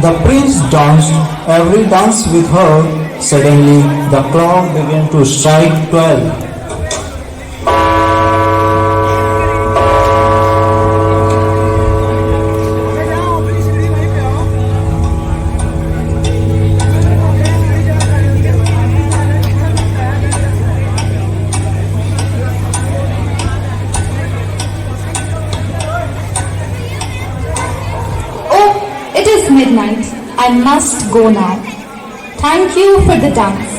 The prince danced every dance with her. Suddenly, the clock began to strike 12. Oh, it is midnight. I must go now. Thank you for the dance.